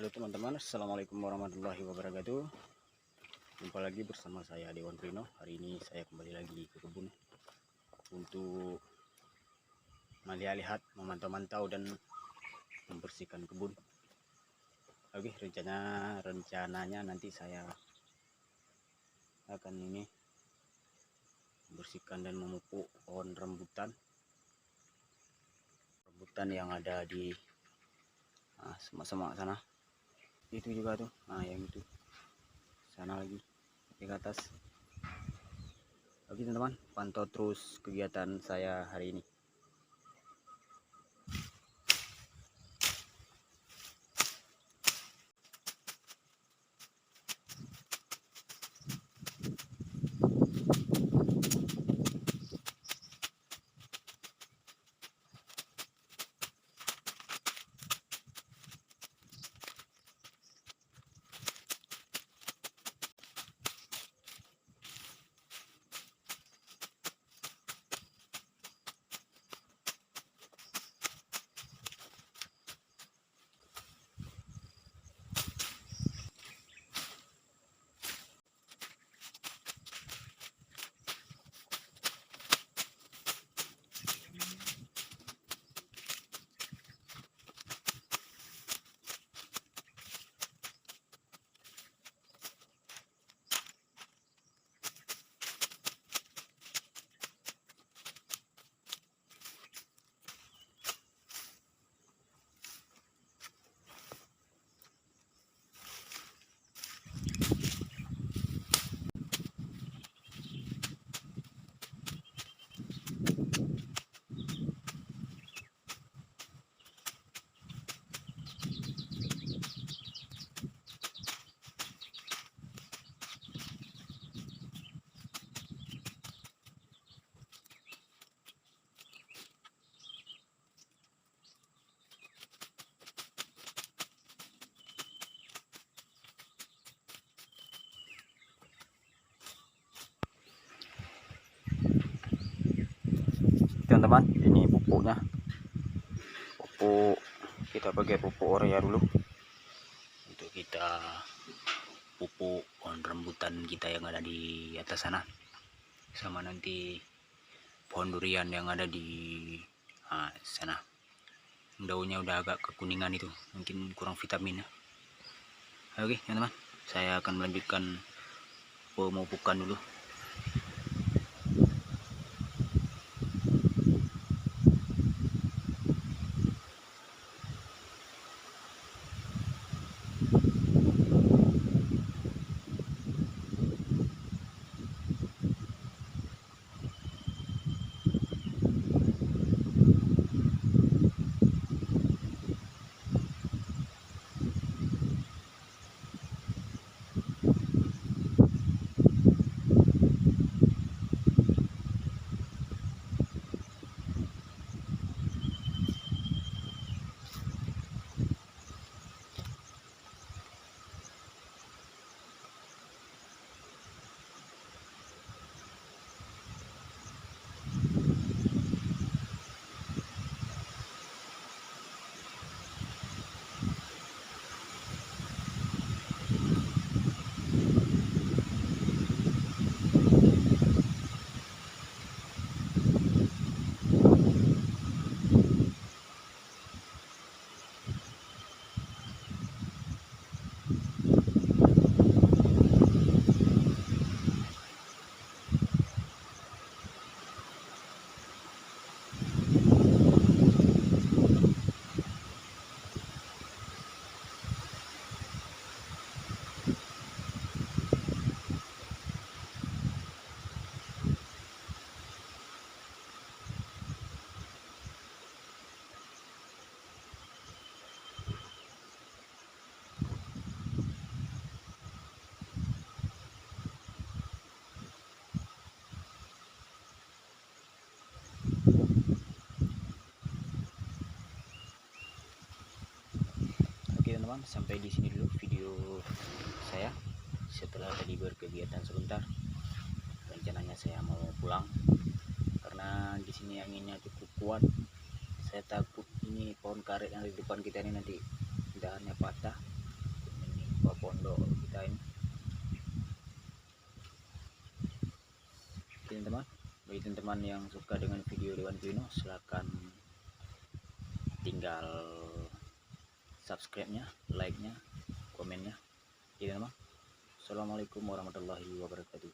Halo teman-teman, assalamualaikum warahmatullahi wabarakatuh. Jumpa lagi bersama saya Dewan Prino. Hari ini saya kembali lagi ke kebun untuk melihat, memantau-mantau dan membersihkan kebun. Oke, rencananya nanti saya akan membersihkan dan memupuk pohon rambutan yang ada di semak-semak sana. Itu juga tuh, yang itu sana lagi di atas. Oke teman-teman, pantau terus kegiatan saya hari ini. Teman-teman, ini pupuknya. Pupuk kita pakai pupuk urea dulu untuk kita pupuk pohon rambutan kita yang ada di atas sana, sama nanti pohon durian yang ada di sana. Daunnya udah agak kekuningan, itu mungkin kurang vitamin ya. Oke teman-teman, saya akan melanjutkan pemupukan dulu. Teman-teman, sampai di sini dulu video saya. Setelah tadi berkegiatan sebentar, rencananya saya mau pulang karena di sini anginnya cukup kuat. Saya takut ini pohon karet yang di depan kita ini nanti dahannya patah, teman-teman. Bagi teman-teman yang suka dengan video Dewan Kulino, silahkan tinggal subscribe-nya, like-nya, komennya. Oke teman-teman. Assalamualaikum warahmatullahi wabarakatuh.